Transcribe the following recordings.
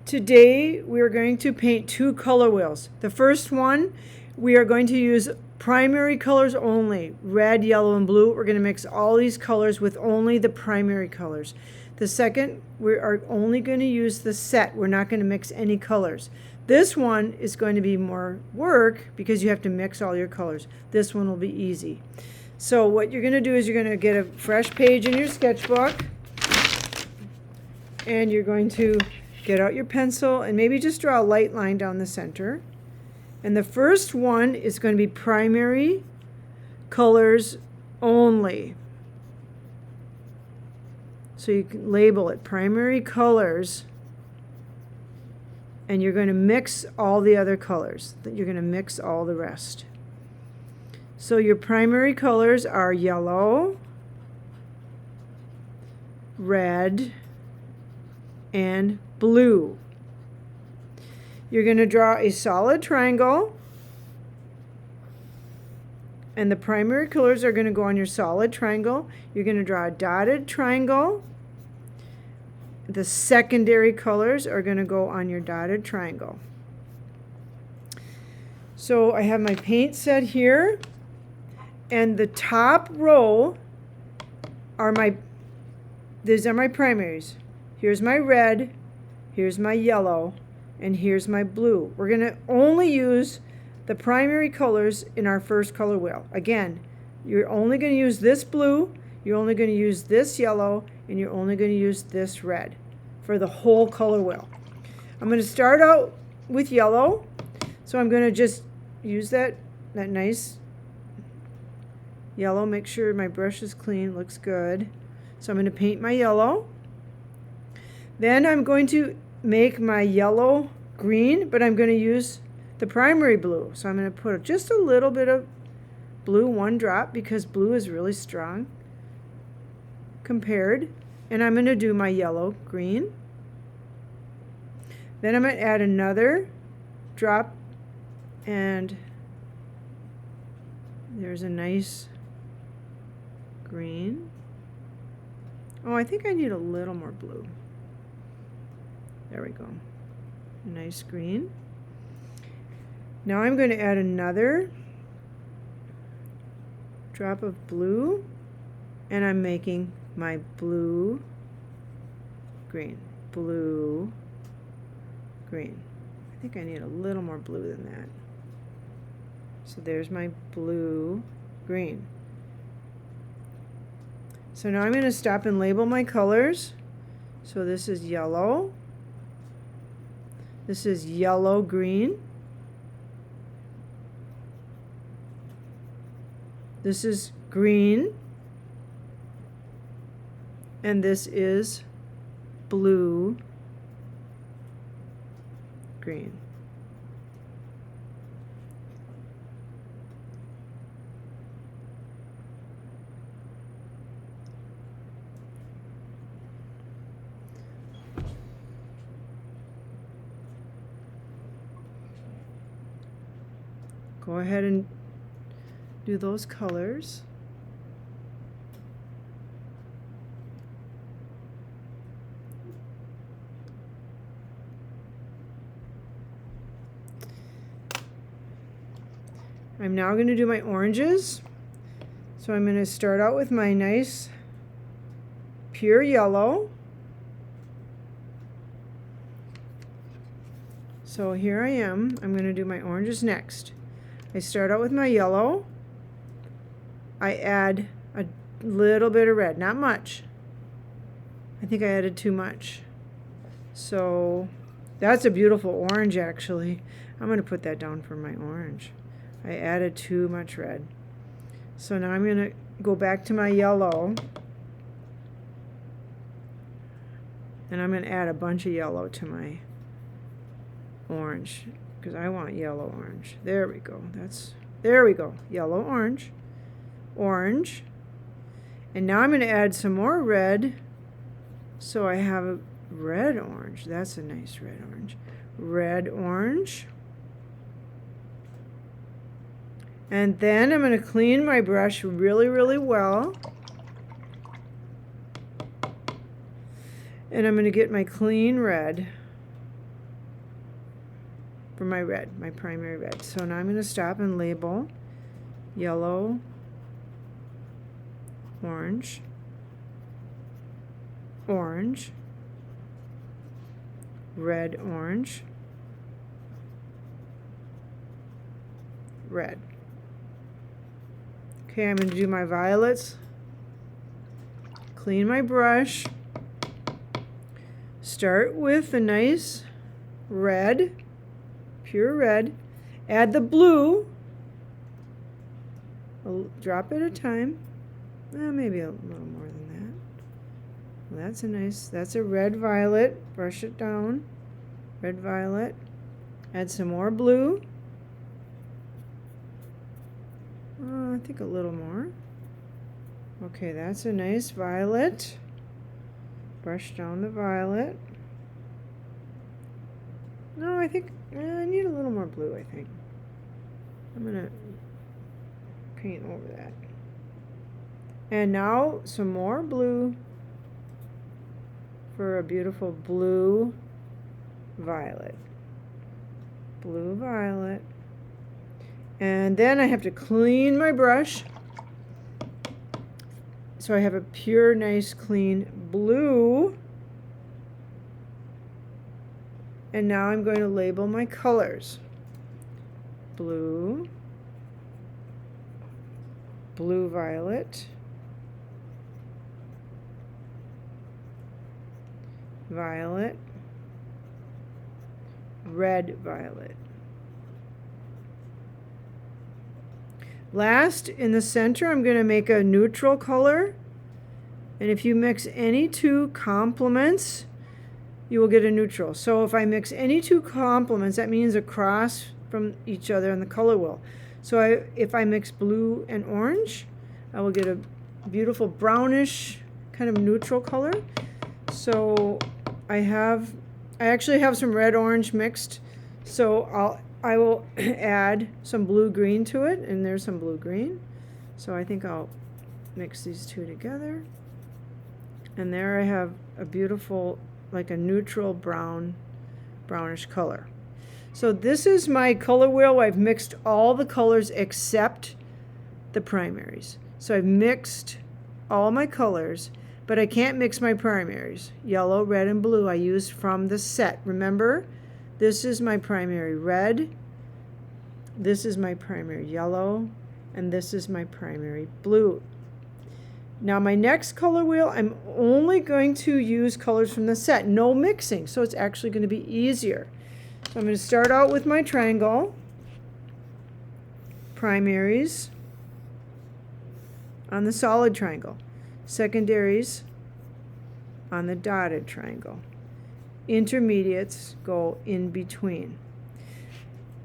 Today we are going to paint two color wheels. The first one, we are going to use primary colors only, red, yellow, and blue. We're going to mix all these colors with only the primary colors. The second, we are only going to use the set. We're not going to mix any colors. This one is going to be more work because you have to mix all your colors. This one will be easy. So what you're going to do is you're going to get a fresh page in your sketchbook, and you're going to get out your pencil and maybe just draw a light line down the center. And the first one is going to be primary colors only. So you can label it primary colors, and you're going to mix all the other colors. You're going to mix all the rest. So your primary colors are yellow, red, and blue. You're going to draw a solid triangle, and the primary colors are going to go on your solid triangle. You're going to draw a dotted triangle. The secondary colors are going to go on your dotted triangle. So I have my paint set here, and the top row are these are my primaries. Here's my red, here's my yellow, and here's my blue. We're going to only use the primary colors in our first color wheel. Again, you're only going to use this blue, you're only going to use this yellow, and you're only going to use this red for the whole color wheel. I'm going to start out with yellow, so I'm going to just use that nice yellow. Make sure my brush is clean, looks good. So I'm going to paint my yellow. Then I'm going to make my yellow green, but I'm going to use the primary blue. So I'm going to put just a little bit of blue, one drop, because blue is really strong compared. And I'm going to do my yellow green. Then I'm going to add another drop, and there's a nice green. Oh, I think I need a little more blue. There we go. A nice green. Now I'm going to add another drop of blue, and I'm making my blue, green, blue, green. I think I need a little more blue than that. So there's my blue, green. So now I'm going to stop and label my colors. So this is yellow. This is yellow green. This is green. And this is blue green. Go ahead and do those colors. I'm now going to do my oranges. So I'm going to start out with my nice pure yellow. So here I am. I'm going to do my oranges next. I start out with my yellow. I add a little bit of red, not much. I think I added too much. So that's a beautiful orange, actually. I'm going to put that down for my orange. I added too much red. So now I'm going to go back to my yellow, and I'm going to add a bunch of yellow to my orange, because I want yellow orange. There we go. There we go. Yellow orange, orange, and now I'm going to add some more red. So I have a red orange. That's a nice red orange. Red orange. And then I'm going to clean my brush really, really well. And I'm going to get my clean red. for my red, my primary red. So now I'm going to stop and label yellow, orange, orange, red, orange, red. Okay, I'm going to do my violets. Clean my brush. Start with a nice red, pure red. Add the blue, a drop at a time. Maybe a little more than that. Well, that's a nice, that's a red violet. Brush it down. Red violet. Add some more blue. I think a little more. Okay, that's a nice violet. Brush down the violet. No, I think I need a little more blue, I think. I'm going to paint over that. And now some more blue for a beautiful blue violet. Blue violet. And then I have to clean my brush so I have a pure, nice, clean blue. And now I'm going to label my colors. Blue, blue violet, violet, red violet. Last, in the center, I'm going to make a neutral color. And if you mix any two complements, you will get a neutral. So if I mix any two complements, that means across from each other on the color wheel. So if I mix blue and orange, I will get a beautiful brownish kind of neutral color. So I actually have some red orange mixed. So I will add some blue green to it, and there's some blue green. So I think I'll mix these two together. And there I have a beautiful, like a neutral brownish color. So this is my color wheel. I've mixed all the colors except the primaries. So I've mixed all my colors, but I can't mix my primaries. Yellow, red, and blue I used from the set. Remember? This is my primary red, this is my primary yellow, and this is my primary blue. Now my next color wheel, I'm only going to use colors from the set, no mixing, so it's actually going to be easier. So I'm going to start out with my triangle, primaries on the solid triangle, secondaries on the dotted triangle. Intermediates go in between.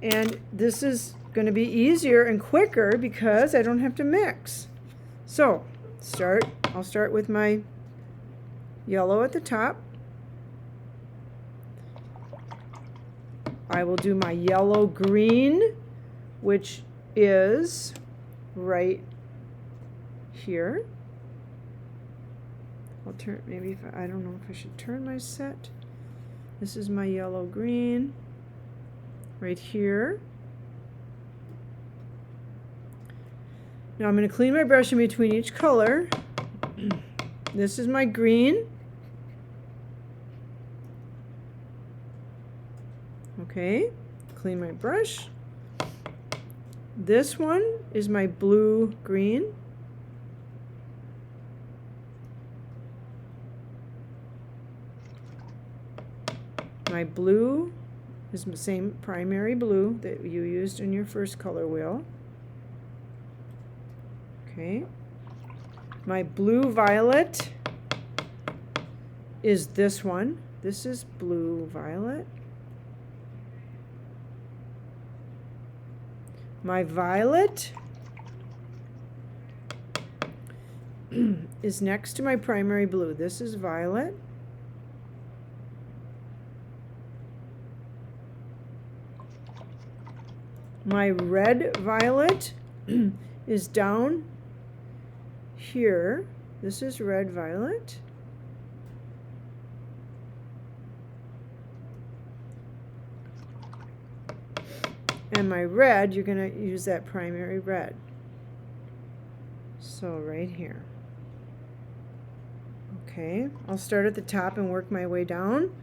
And this is going to be easier and quicker because I don't have to mix. So I'll start with my yellow at the top. I will do my yellow green, which is right here. I'll turn, maybe I don't know if I should turn my set. This is my yellow green right here. Now I'm going to clean my brush in between each color. This is my green. Okay, clean my brush. This one is my blue green. My blue is the same primary blue that you used in your first color wheel. Okay. My blue violet is this one. This is blue violet. My violet is next to my primary blue. This is violet. My red violet is down here. This is red violet. And my red, you're going to use that primary red. So right here. Okay, I'll start at the top and work my way down.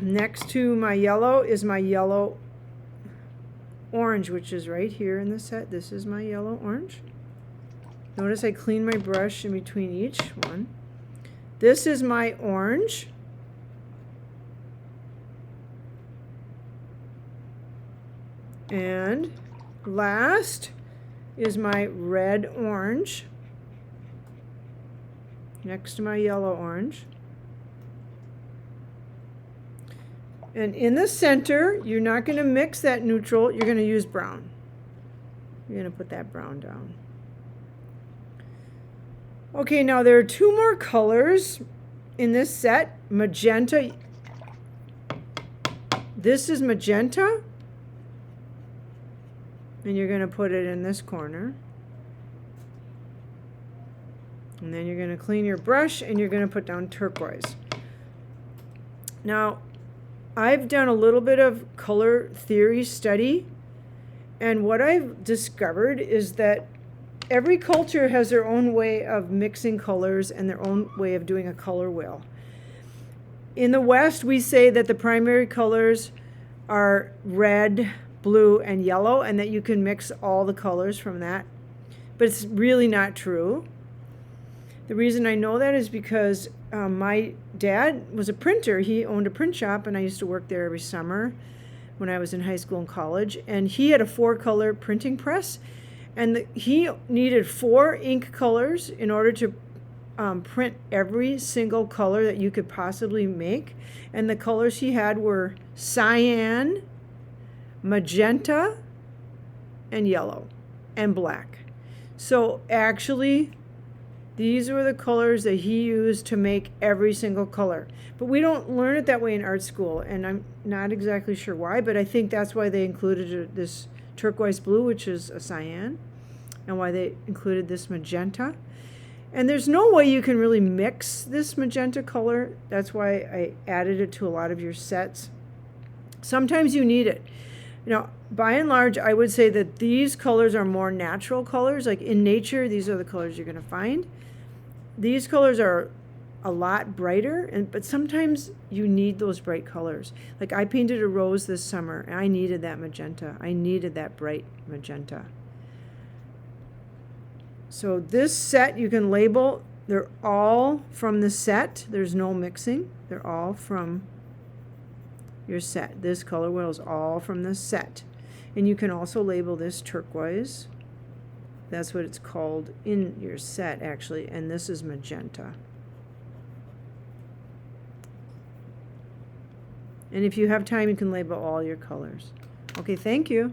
Next to my yellow is my yellow orange, which is right here in the set. This is my yellow orange. Notice I clean my brush in between each one. This is my orange. And last is my red orange next to my yellow orange. And in the center, you're not going to mix that neutral, you're going to use brown. You're going to put that brown down. Okay, now there are two more colors in this set. Magenta. This is magenta. And you're going to put it in this corner. And then you're going to clean your brush and you're going to put down turquoise. Now, I've done a little bit of color theory study, and what I've discovered is that every culture has their own way of mixing colors and their own way of doing a color wheel. In the West, we say that the primary colors are red, blue, and yellow, and that you can mix all the colors from that. But it's really not true. The reason I know that is because my dad was a printer. He owned a print shop, and I used to work there every summer when I was in high school and college. And he had a 4-color printing press, and he needed 4 ink colors in order to print every single color that you could possibly make. And the colors he had were cyan, magenta, and yellow, and black. So actually, these were the colors that he used to make every single color. But we don't learn it that way in art school, and I'm not exactly sure why, but I think that's why they included this turquoise blue, which is a cyan, and why they included this magenta. And there's no way you can really mix this magenta color. That's why I added it to a lot of your sets. Sometimes you need it. You know, by and large, I would say that these colors are more natural colors. Like in nature, these are the colors you're going to find. These colors are a lot brighter, but sometimes you need those bright colors. Like I painted a rose this summer, and I needed that magenta. I needed that bright magenta. So this set you can label. They're all from the set. There's no mixing. They're all from your set. This color wheel is all from the set. And you can also label this turquoise. That's what it's called in your set, actually. And this is magenta. And if you have time, you can label all your colors. Okay, thank you.